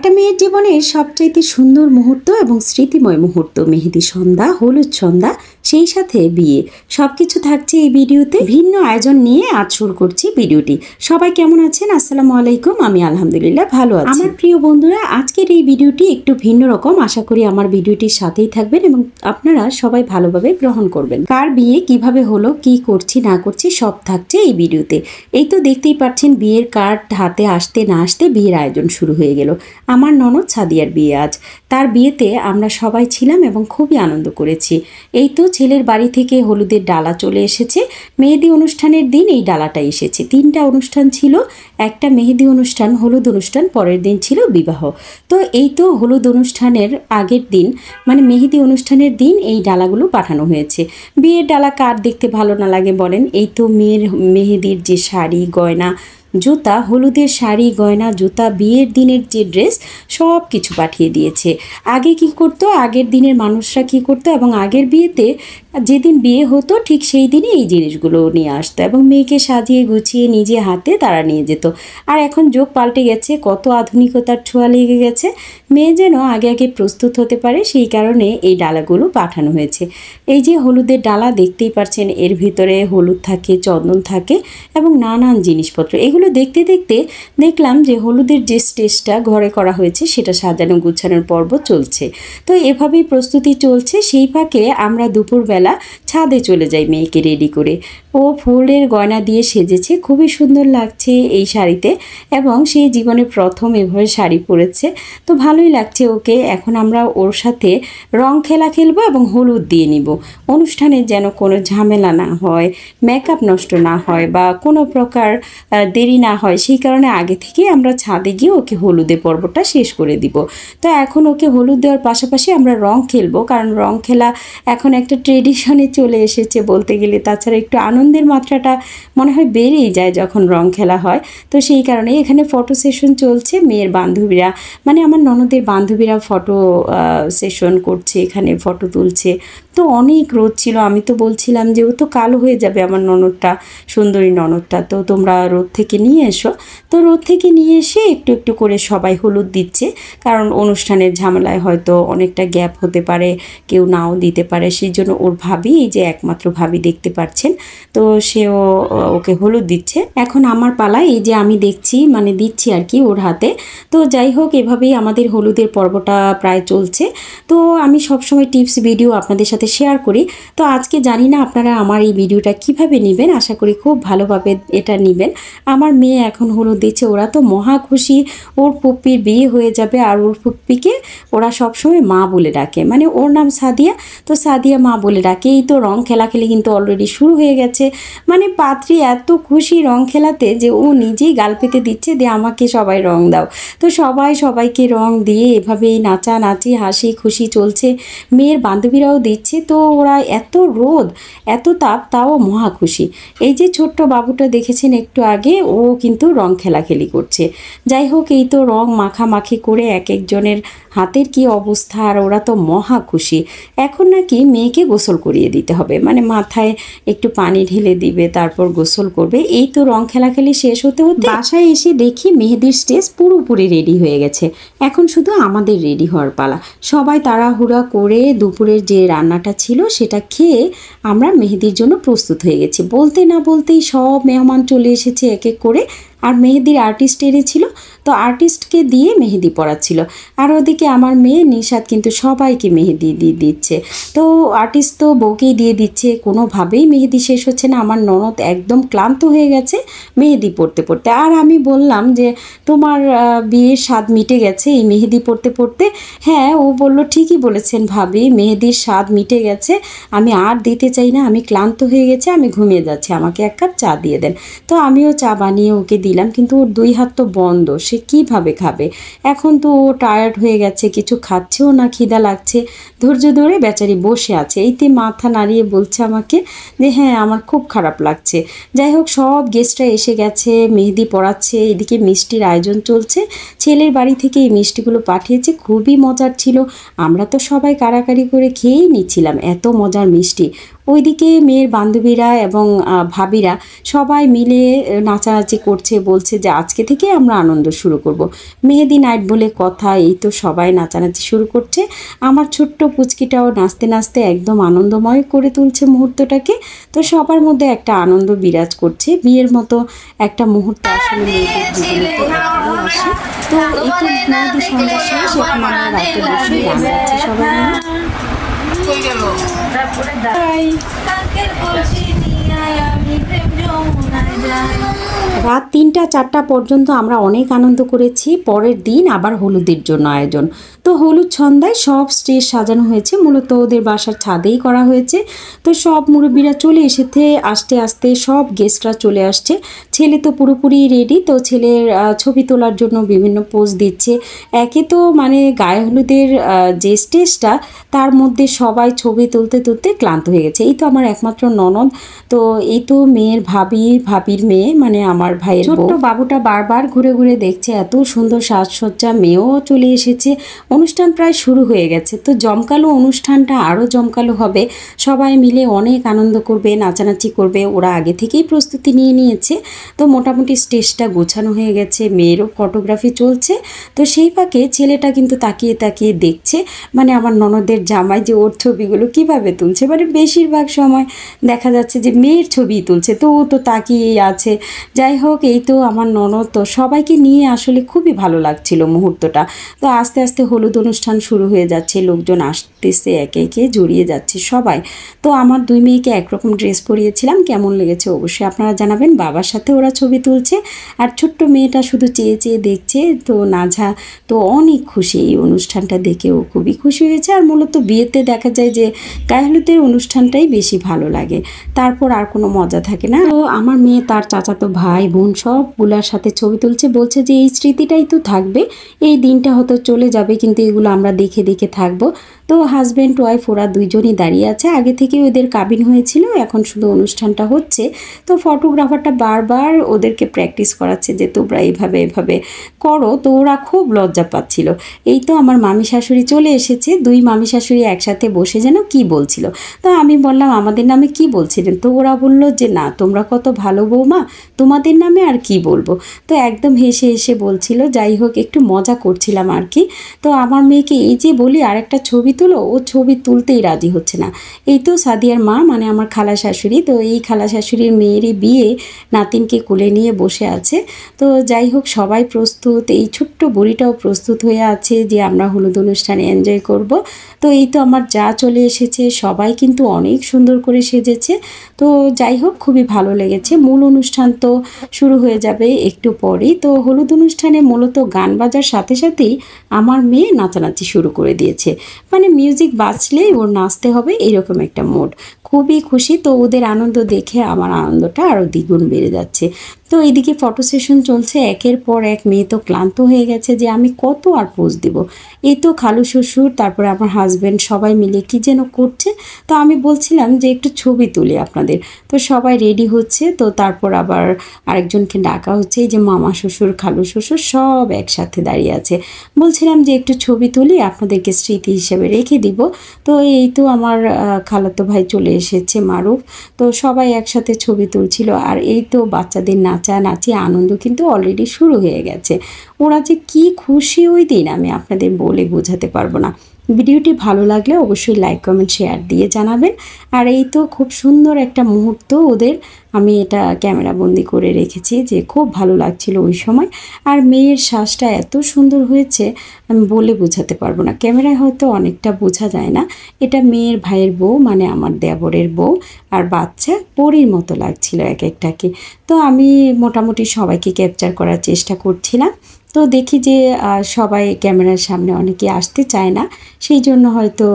একটা মেয়ের জীবনের সবচাইতে সুন্দর মুহূর্ত এবং স্মৃতিময় মুহূর্ত মেহেদি সন্ধ্যা, হলুদ সন্ধ্যা, সেই সাথে বিয়ে, সবকিছু থাকছে এই ভিডিওতে। ভিন্ন আয়োজন নিয়ে আজ শুরু করছি ভিডিওটি। সবাই কেমন আছেন? আসসালামু আলাইকুম। আমি আলহামদুলিল্লাহ ভালো আছি। আমার প্রিয় বন্ধুরা, আজকের এই ভিডিওটি একটু ভিন্ন রকম। আশা করি আমার ভিডিওটির সাথেই থাকবেন এবং আপনারা সবাই ভালোভাবে গ্রহণ করবেন। কার বিয়ে কিভাবে হলো, কি করছি না করছি, সব থাকছে এই ভিডিওতে। এই তো দেখতেই পাচ্ছেন বিয়ের কার্ড হাতে আসতে না আসতে বিয়ের আয়োজন শুরু হয়ে গেল। আমার ননদ সাদিয়ার বিয়ে আজ। তার বিয়েতে আমরা সবাই ছিলাম এবং খুবই আনন্দ করেছি। এই তো ছেলের বাড়ি থেকে হলুদের ডালা চলে এসেছে। মেহেদি অনুষ্ঠানের দিন এই ডালাটা এসেছে। 3টা অনুষ্ঠান ছিল, একটা মেহেদি অনুষ্ঠান, হলুদ অনুষ্ঠান, পরের দিন ছিল বিবাহ। তো এই তো হলুদ অনুষ্ঠানের আগের দিন মানে মেহেদি অনুষ্ঠানের দিন এই ডালাগুলো পাঠানো হয়েছে। বিয়ের ডালা কার দেখতে ভালো না লাগে বলেন? এই তো মেয়ের মেহেদির যে শাড়ি, গয়না, জুতা, হলুদের শাড়ি, গয়না, জুতা, বিয়ের দিনের যে ড্রেস, সব কিছু পাঠিয়ে দিয়েছে। আগে কি করতো, আগের দিনের মানুষরা কি করতো এবং আগের বিয়েতে যেদিন বিয়ে হতো ঠিক সেই দিনই এই জিনিসগুলো নিয়ে আসতো এবং মেয়েকে সাজিয়ে গুছিয়ে নিজে হাতে তারা নিয়ে যেত। আর এখন যুগ পাল্টে গেছে, কত আধুনিকতার ছোঁয়া লেগে গেছে। মেয়ে যেন আগে আগে প্রস্তুত হতে পারে সেই কারণে এই ডালাগুলো পাঠানো হয়েছে। এই যে হলুদের ডালা দেখতেই পাচ্ছেন, এর ভিতরে হলুদ থাকে, চন্দন থাকে এবং নানান জিনিসপত্র। এগুলো দেখতে দেখতে দেখলাম যে হলুদের যে স্টেজটা ঘরে করা হয়েছে সেটা সাজানো গুছানোর পর্ব চলছে। তো এভাবেই প্রস্তুতি চলছে। সেই ফাঁকে আমরা দুপুরবেলা ছাদে চলে যাই মেয়েকে রেডি করে। ও ফুলের গয়না দিয়ে সেজেছে, খুবই সুন্দর লাগছে এই শাড়িতে এবং সে জীবনে প্রথম এভাবে শাড়ি পরেছে। তো ভালোই লাগছে ওকে। এখন আমরা ওর সাথে রং খেলা খেলবো এবং হলুদ দিয়ে নিব। অনুষ্ঠানে যেন কোনো ঝামেলা না হয়, মেকআপ নষ্ট না হয় বা কোনো প্রকার দেরি না হয়, সেই কারণে আগে থেকে আমরা ছাদে গিয়ে ওকে হলুদে পর্বটা শেষ করে দিব। তো এখন ওকে হলুদ দেওয়ার পাশাপাশি আমরা রং খেলবো, কারণ রং খেলা এখন একটা ট্রেডিশনে চলে এসেছে বলতে গেলে। তাছাড়া একটু আনন্দের মাত্রাটা মনে হয় বেড়েই যায় যখন রং খেলা হয়। তো সেই কারণে এখানে ফটো সেশন চলছে। মেয়ের বান্ধবীরা মানে আমার ননদের বান্ধবীরা ফটো সেশন করছে, এখানে ফটো তুলছে। তো অনেক রোদ ছিল, আমি তো বলছিলাম যে ও তো কালো হয়ে যাবে আমার ননদটা, সুন্দরী ননদটা, তো তোমরা রোদ থেকে নিয়ে এসো। তো রোদ থেকে নিয়ে এসে একটু একটু করে সবাই হলুদ দিচ্ছে, কারণ অনুষ্ঠানের ঝামেলায় হয়তো অনেকটা গ্যাপ হতে পারে, কেউ নাও দিতে পারে। সেই জন্য ওর ভাবি, এই যে একমাত্র ভাবি দেখতে পাচ্ছেন, তো সেও ওকে হলুদ দিচ্ছে। এখন আমার পালা, এই যে আমি দেখছি মানে দিচ্ছি আর কি ওর হাতে। তো যাই হোক, এভাবেই আমাদের হলুদের পর্বটা প্রায় চলছে। তো আমি সবসময় টিপস ভিডিও আপনাদের সাথে শেয়ার করি। তো আজকে জানি না আপনারা আমার এই ভিডিওটা কিভাবে নেবেন, আশা করি খুব ভালোভাবে এটা নেবেন। আমার মেয়ে এখন হলুদ দিচ্ছে, ওরা তো মহা খুশি, ওর পুপ্পির বিয়ে হয়ে যাবে। আর ওর পুপ্পিকে ওরা সবসময় মা বলে ডাকে, মানে ওর নাম সাদিয়া, তো সাদিয়া মা বলে ডাকে। এই তো রং খেলাখেলি কিন্তু অলরেডি শুরু হয়ে গেছে। মানে পাত্রী এত খুশি রং খেলাতে যে ও নিজেই গাল পেতে দিচ্ছে যে আমাকে সবাই রং দাও। তো সবাই সবাইকে রং দিয়ে এভাবেই নাচানাচি হাসি খুশি চলছে। মেয়ের বান্ধবীরাও দিচ্ছে। তো ওরা এত রোদ এত তাপ, তাও মহা খুশি। এই যে ছোট্ট বাবুটা দেখেছেন একটু আগে, ও কিন্তু রং খেলাখেলি করছে। যাই হোক, এই তো রং মাখামাখি করে এক একজনের হাতের কি অবস্থা, আর ওরা তো মহা খুশি। এখন নাকি মেয়েকে গোসল করিয়ে দিতে হবে, মানে মাথায় একটু পানি ঢেলে দিবে, তারপর গোসল করবে। এই তো রং খেলাখেলি শেষ হতে হতে বাসায় এসে দেখি মেহেদির স্টেজ পুরোপুরি রেডি হয়ে গেছে। এখন শুধু আমাদের রেডি হওয়ার পালা। সবাই তাড়াহুড়া করে দুপুরের যে রান্নাটা ছিল সেটা খেয়ে আমরা মেহেদির জন্য প্রস্তুত হয়ে গেছি। বলতে না বলতেই সব মেহমান চলে এসেছে এক এক করে। আর মেহেদির আর্টিস্ট এনেছিল, তো আর্টিস্টকে দিয়ে মেহেদি পড়াচ্ছিল। আর ওদিকে আমার মেয়ে নিশাত কিন্তু সবাইকে মেহেদি দিয়ে দিচ্ছে। তো আর্টিস্ট তো বউকেই দিয়ে দিচ্ছে, কোনোভাবেই মেহেদি শেষ হচ্ছে না। আমার ননদ একদম ক্লান্ত হয়ে গেছে মেহেদি পড়তে পড়তে। আর আমি বললাম যে তোমার বিয়ের স্বাদ মিটে গেছে এই মেহেদি পড়তে পড়তে। হ্যাঁ, ও বলল ঠিকই বলেছেন ভাবি, মেহেদির স্বাদ মিটে গেছে, আমি আর দিতে চাই না, আমি ক্লান্ত হয়ে গেছে, আমি ঘুমিয়ে যাচ্ছি, আমাকে এক কাপ চা দিয়ে দেন। তো আমিও চা বানিয়ে ওকে দিলাম, কিন্তু ওর 2 হাত তো বন্ধ, সে কিভাবে খাবে? এখন তো ও টায়ার্ড হয়ে গেছে, কিছু খাচ্ছেও না, খিদা লাগছে। ধৈর্য ধরে বেচারি বসে আছে। এইতে মাথা নাড়িয়ে বলছে আমাকে যে হ্যাঁ আমার খুব খারাপ লাগছে। যাই হোক, সব গেস্টরা এসে গেছে, মেহেদি পড়াচ্ছে, এদিকে মিষ্টির আয়োজন চলছে। ছেলের বাড়ি থেকে এই মিষ্টিগুলো পাঠিয়েছে, খুবই মজার ছিল। আমরা তো সবাই কাড়াকাড়ি করে খেয়েই নিচ্ছিলাম, এত মজার মিষ্টি। ওইদিকে মেয়ের বান্ধবীরা এবং ভাবিরা সবাই মিলে নাচানাচি করছে, বলছে যে আজকে থেকে আমরা আনন্দ শুরু করব। মেহেদি নাইট বলে কথা, এই তো সবাই নাচানাচি শুরু করছে। আমার ছোট্ট পুচকিটাও নাচতে নাচতে একদম আনন্দময় করে তুলছে মুহূর্তটাকে। তো সবার মধ্যে একটা আনন্দ বিরাজ করছে। বিয়ের মতো একটা মুহূর্ত আসলে মেয়েদের জীবনে আসে। তো এই তো মেহেদি সন্ধ্যা শেষ, এখন আমরা রাতে বসে গান গাচ্ছি সবাই রাত 3টা-4টা পর্যন্ত আমরা অনেক আনন্দ করেছি। পরের দিন আবার হলুদের জন্য আয়োজন। তো হলুদ সন্ধ্যায় সব স্টেজ সাজানো হয়েছে, মূলত ওদের বাসার ছাদেই করা হয়েছে। তো সব মুরব্বীরা চলে এসেছে, আস্তে আস্তে সব গেস্টরা চলে আসছে। ছেলে তো পুরোপুরি রেডি, তো ছেলের ছবি তোলার জন্য বিভিন্ন পোজ দিচ্ছে। একে তো মানে গায়ে হলুদের যে স্টেজটা, তার মধ্যে সবাই ছবি তুলতে তুলতে ক্লান্ত হয়ে গেছে। এই তো আমার একমাত্র ননদ, তো এই তো মেয়ের ভাবির মেয়ে, মানে আমার ভাইয়ের ছোট্ট বাবুটা বারবার ঘুরে ঘুরে দেখছে এত সুন্দর সাজসজ্জা। মেয়েও চলে এসেছে, অনুষ্ঠান প্রায় শুরু হয়ে গেছে। তো জমকালো অনুষ্ঠানটা আরও জমকালো হবে, সবাই মিলে অনেক আনন্দ করবে, নাচানাচি করবে। ওরা আগে থেকেই প্রস্তুতি নিয়ে নিয়েছে। তো মোটামুটি স্টেজটা গোছানো হয়ে গেছে, মেয়েরও ফটোগ্রাফি চলছে। তো সেই ফাঁকে ছেলেটা কিন্তু তাকিয়ে তাকিয়ে দেখছে, মানে আমার ননদের জামাই যে ওর ছবিগুলো কিভাবে তুলছে। মানে বেশিরভাগ সময় দেখা যাচ্ছে যে মেয়ের ছবি তুলছে, তো ও তো তাকিয়েই আছে। যাই হোক, এই তো আমার ননদ, তো সবাইকে নিয়ে আসলে খুবই ভালো লাগছিল মুহূর্তটা। তো আস্তে আস্তে হলুদ অনুষ্ঠান শুরু হয়ে যাচ্ছে, লোকজন আসতেছে, একে একে জড়িয়ে যাচ্ছে সবাই। তো আমার 2 মেয়েকে একরকম ড্রেস পরিয়েছিলাম, কেমন লেগেছে অবশ্যই আপনারা জানাবেন। বাবার সাথে ওরা ছবি তুলছে, আর ছোট্ট মেয়েটা শুধু চেয়ে চেয়ে দেখছে। তো নাঝা তো অনেক খুশি, এই অনুষ্ঠানটা দেখেও খুবই খুশি হয়েছে। আর মূলত বিয়েতে দেখা যায় যে গায়ে হলুদের অনুষ্ঠানটাই বেশি ভালো লাগে, তারপর আর কোনো মজা থাকে না। তো আমার মেয়ে তার চাচাতো ভাই বোন সবগুলার সাথে ছবি তুলছে, বলছে যে এই স্মৃতিটাই তো থাকবে, এই দিনটা হয়তো চলে যাবে কিন্তু এগুলো আমরা দেখে দেখে থাকবো। তো হাজব্যান্ড ওয়াইফ ওরা দুইজনই দাঁড়িয়ে আছে, আগে থেকে ওদের কাবিন হয়েছিল, এখন শুধু অনুষ্ঠানটা হচ্ছে। তো ফটোগ্রাফারটা বারবার ওদেরকে প্র্যাকটিস করাচ্ছে যে তোমরা এইভাবে এভাবে করো। তো ওরা খুব লজ্জা পাচ্ছিল। এই তো আমার মামি শাশুড়ি চলে এসেছে, 2 মামি শাশুড়ি একসাথে বসে যেন কি বলছিল। তো আমি বললাম আমাদের নামে কি বলছিলেন, তো ওরা বললো যে না তোমরা কত ভালো বৌমা, তোমাদের নামে আর কি বলবো। তো একদম হেসে হেসে বলছিল। যাই হোক, একটু মজা করছিলাম আর কি। তো আমার মেয়েকে এই যে বলি আর একটা ছবি তুলো, ও ছবি তুলতেই রাজি হচ্ছে না। এই তো সাদিয়ার মা, মানে আমার খালা শাশুড়ি, তো এই খালা শাশুড়ির মেয়েরই বিয়ে, নাতিনকে কোলে নিয়ে বসে আছে। তো যাই হোক, সবাই প্রস্তুত, এই ছোট্ট বুড়িটাও প্রস্তুত হয়ে আছে যে আমরা হলুদ অনুষ্ঠানে এনজয় করব। তো এই তো আমার যা চলে এসেছে, সবাই কিন্তু অনেক সুন্দর করে সেজেছে। তো যাই হোক, খুবই ভালো লেগেছে। মূল অনুষ্ঠান তো শুরু হয়ে যাবে একটু পরেই। তো হলুদ অনুষ্ঠানে মূলত গান বাজার সাথে সাথেই আমার মেয়ে নাচানাচি শুরু করে দিয়েছে, মানে মিউজিক বাজলেই ওর নাচতে হবে, এরকম একটা মোড। খুবই খুশি। তো ওদের আনন্দ দেখে আমার আনন্দটা আরও দ্বিগুণ বেড়ে যাচ্ছে। তো এইদিকে ফটো সেশন চলছে, একের পর এক। মেয়ে তো ক্লান্ত হয়ে গেছে যে আমি কত আর পোজ দিব। এই তো খালু শ্বশুর, তারপরে আমার হাজব্যান্ড সবাই মিলে কি যেন করছে। তো আমি বলছিলাম যে একটু ছবি তুলি আপনাদের। তো সবাই রেডি হচ্ছে, তো তারপর আবার আরেকজনকে ডাকা হচ্ছে, এই যে মামা শ্বশুর খালু শ্বশুর সব একসাথে দাঁড়িয়ে আছে। বলছিলাম যে একটু ছবি তুলি, আপনাদেরকে স্মৃতি হিসেবে রেখে দিব। তো এই তো আমার খালাতো ভাই চলে এসেছে মারুফ, তো সবাই একসাথে ছবি তুলছিল। আর এই তো বাচ্চাদের নাচানাচি আনন্দ কিন্তু অলরেডি শুরু হয়ে গেছে। ওরা যে কি খুশি ওই দিন আমি আপনাদের বলে বোঝাতে পারবো না। ভিডিওটি ভালো লাগলে অবশ্যই লাইক কমেন্ট শেয়ার দিয়ে জানাবেন। আর এই তো খুব সুন্দর একটা মুহূর্ত ওদের, আমি এটা ক্যামেরা বন্দি করে রেখেছি, যে খুব ভালো লাগছিল ওই সময়। আর মেয়ের শ্বাসটা এত সুন্দর হয়েছে আমি বলে বোঝাতে পারবো না, ক্যামেরায় হয়তো অনেকটা বোঝা যায় না। এটা মেয়ের ভাইয়ের বউ, মানে আমার দেবরের বউ, আর বাচ্চা পরীর মতো লাগছিল এক একটাকে। তো আমি মোটামুটি সবাইকে ক্যাপচার করার চেষ্টা করছিলাম। তো দেখি যে সবাই ক্যামেরার সামনে অনেকে আসতে চায় না, সেই জন্য হয়তো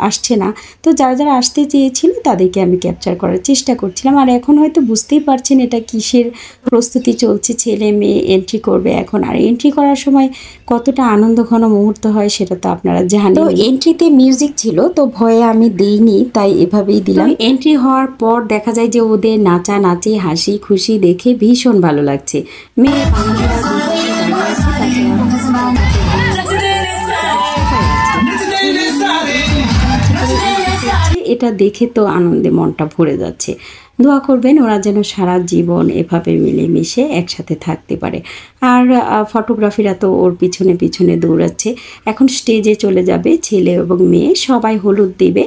আসছে না। তো যারা যারা আসতে চেয়েছিল তাদেরকে আমি ক্যাপচার করার চেষ্টা করছিলাম। আর এখন হয়তো বুঝতেই পারছেন এটা কিসের প্রস্তুতি চলছে, ছেলে মেয়ে এন্ট্রি করবে এখন। আর এন্ট্রি করার সময় কতটা আনন্দঘন মুহূর্ত হয় সেটা তো আপনারা জানেন। তো এন্ট্রিতে মিউজিক ছিল, তো ভয়ে আমি দিইনি, তাই এভাবেই দিলাম। এন্ট্রি হওয়ার পর দেখা যায় যে ওদের নাচানাচি হাসি খুশি দেখে ভীষণ ভালো লাগছে। মেয়ে এটা দেখে তো আনন্দে মনটা ভরে যাচ্ছে। দোয়া করবেন ওরা যেন সারা জীবন এভাবে মিলেমিশে একসাথে থাকতে পারে। আর ফটোগ্রাফিরা তো ওর পিছনে পিছনে দৌড়াচ্ছে। এখন স্টেজে চলে যাবে ছেলে এবং মেয়ে, সবাই হলুদ দিবে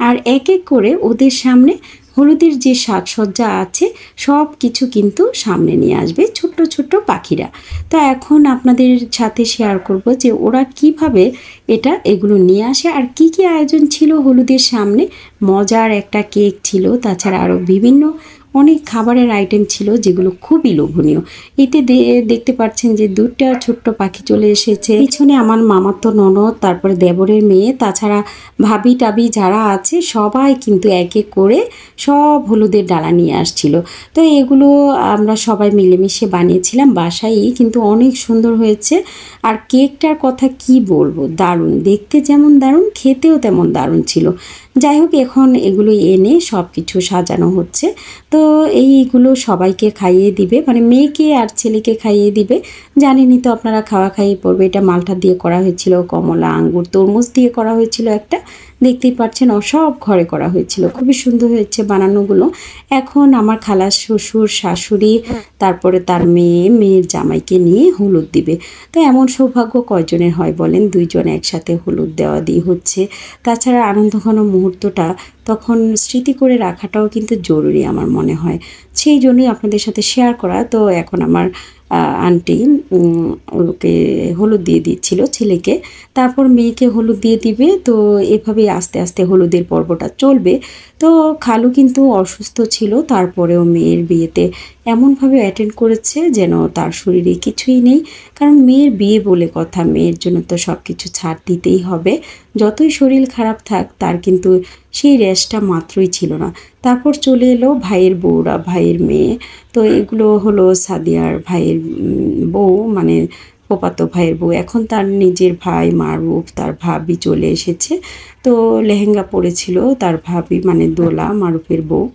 আর এক এক করে ওদের সামনে হলুদের যে সাজসজ্জা আছে সব কিছু কিন্তু সামনে নিয়ে আসবে ছোট্ট ছোট্ট পাখিরা। তো এখন আপনাদের সাথে শেয়ার করব যে ওরা কিভাবে এগুলো নিয়ে আসে আর কি কি আয়োজন ছিল হলুদের সামনে। মজার একটা কেক ছিল, তাছাড়া আরও বিভিন্ন অনেক খাবারের আইটেম ছিল যেগুলো খুবই লোভনীয়। এতে দেখতে পাচ্ছেন যে দুটা ছোট্ট পাখি চলে এসেছে। পিছনে আমার মামাতো ননদ, তারপরে দেবরের মেয়ে, তাছাড়া ভাবি টাবি যারা আছে সবাই কিন্তু এক এক করে সব হলুদের ডালা নিয়ে আসছিল। তো এগুলো আমরা সবাই মিলেমিশে বানিয়েছিলাম বাসায়, কিন্তু অনেক সুন্দর হয়েছে। আর কেকটার কথা কি বলবো, দারুণ দেখতে, যেমন দারুণ খেতেও তেমন দারুণ ছিল। যাই হোক, এখন এগুলো এনে সব কিছু সাজানো হচ্ছে। তো এইগুলো সবাইকে খাইয়ে দিবে, মানে মেয়েকে আর ছেলেকে খাইয়ে দিবে। জানেনই তো আপনারা, খাওয়া খাইয়ে পড়বে। এটা মালটা দিয়ে করা হয়েছিল, কমলা, আঙ্গুর, তরমুজ দিয়ে করা হয়েছিল একটা, দেখতেই পাচ্ছেন সব ঘরে করা হয়েছিল। খুবই সুন্দর হয়েছে বানানোগুলো। এখন আমার খালা শ্বশুর, শাশুড়ি, তারপরে তার মেয়ের জামাইকে নিয়ে হলুদ দিবে। তো এমন সৌভাগ্য কয়জনের হয় বলেন, দুইজন একসাথে হলুদ দেওয়া দিয়ে হচ্ছে। তাছাড়া আনন্দঘন মুহূর্তটা তখন স্মৃতি করে রাখাটাও কিন্তু জরুরি আমার মনে হয়, সেই জন্যই আপনাদের সাথে শেয়ার করা। তো এখন আমার আন্টি ওকে হলুদ দিয়ে দিচ্ছিল ছেলেকে, তারপর মেয়েকে হলুদ দিয়ে দিবে। তো এভাবেই আস্তে আস্তে হলুদের পর্বটা চলবে। তো খালু কিন্তু অসুস্থ ছিল, তারপরেও মেয়ের বিয়েতে এমনভাবে অ্যাটেন্ড করেছে যেন তার শরীরে কিছুই নেই। কারণ মেয়ের বিয়ে বলে কথা, মেয়ের জন্য তো সব কিছু ছাড় দিতেই হবে। যতই শরীর খারাপ থাক, তার কিন্তু সেই রেস্টটা মাত্রই ছিল না। তারপর চলে এলো ভাইয়ের বউরা, ভাইয়ের মেয়ে। তো এগুলো হলো সাদিয়ার ভাইয়ের বউ, মানে ফুফাতো ভাইয়ের বউ। এখন তার নিজের ভাই মারুফ, তার ভাবি চলে এসেছে। তো লেহেঙ্গা পরেছিল তার ভাবি, মানে দোলা, মারুফের বউ।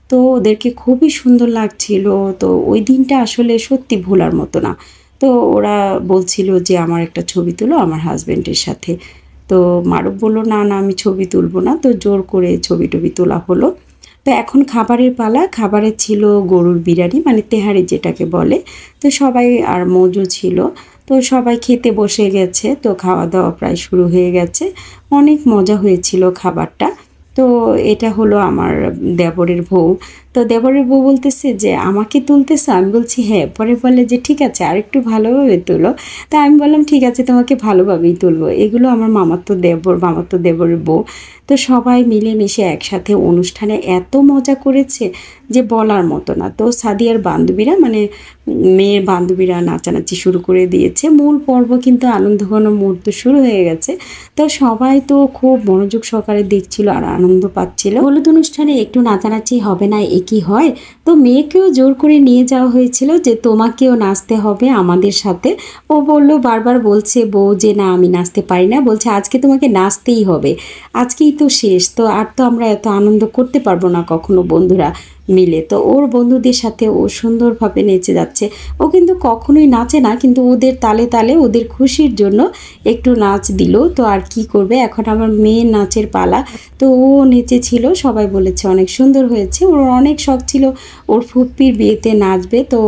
তো ওদেরকে খুবই সুন্দর লাগছিল। তো ওই দিনটা আসলে সত্যি ভোলার মতো না। তো ওরা বলছিল যে আমার একটা ছবি তুলো আমার হাজব্যান্ডের সাথে। তো মারুফ বললো না না, আমি ছবি তুলবো না। তো জোর করে ছবি টবি তোলা হলো। তো এখন খাবারের পালা। খাবারে ছিল গরুর বিরিয়ানি, মানে তেহারি যেটাকে বলে। তো সবাই, আর মজু ছিল। তো সবাই খেতে বসে গেছে। তো খাওয়া দাওয়া প্রায় শুরু হয়ে গেছে। অনেক মজা হয়েছিল খাবারটা। তো এটা হলো আমার দেবরের বউ। তো দেবরের বউ বলতেছে যে আমাকে তুলতেছে, আমি বলছি হ্যাঁ। পরে বলে যে ঠিক আছে আর একটু ভালোভাবে তুলো। তা আমি বললাম ঠিক আছে, তোমাকে ভালোভাবেই তুলবো। এগুলো আমার মামাতো দেবরের বউ। তো সবাই মিলেমিশে একসাথে অনুষ্ঠানে এত মজা করেছে যে বলার মতো না। তো সাদিয়ার বান্ধবীরা, মানে মেয়ের বান্ধবীরা নাচানাচি শুরু করে দিয়েছে। মূল পর্ব কিন্তু আনন্দঘন মুহূর্ত শুরু হয়ে গেছে। তো সবাই তো খুব মনোযোগ সহকারে দেখছিল আর আনন্দ পাচ্ছিল। হলুদ অনুষ্ঠানে একটু নাচানাচি হবে না, এ কি হয়? তো মেয়েকেও জোর করে নিয়ে যাওয়া হয়েছিল যে তোমাকেও নাচতে হবে আমাদের সাথে। ও বলল, বারবার বলছে বউ যে না আমি নাচতে পারি না। বলছে আজকে তোমাকে নাচতেই হবে, আজকেই তো শেষ। তো আর তো আমরা এত আনন্দ করতে পারবো না কখনো বন্ধুরা মিলে। তো ওর বন্ধুদের সাথে ও সুন্দরভাবে নেচে যাচ্ছে। ও কিন্তু কখনোই নাচে না, কিন্তু ওদের তালে তালে ওদের খুশির জন্য একটু নাচ দিল। তো আর কি করবে, এখন আমার মেয়ের নাচের পালা। তো ও নেচেছিল, সবাই বলেছে অনেক সুন্দর হয়েছে। ওর অনেক শখ ছিল ওর ফুপ্পির বিয়েতে নাচবে, তো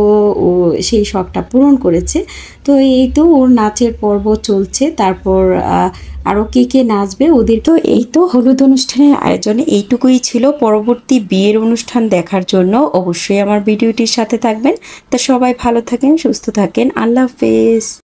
ও সেই শখটা পূরণ করেছে। তো এই তো ওর নাচের পর্ব চলছে। তারপর আরও কে কে নাচবে ওদের। তো এই তো হলুদ অনুষ্ঠানের আয়োজনে এইটুকুই ছিল। পরবর্তী বিয়ের অনুষ্ঠান দেখার জন্য অবশ্যই আমার ভিডিওটির সাথে থাকবেন। তো সবাই ভালো থাকেন, সুস্থ থাকেন। আল্লাহ হাফেজ।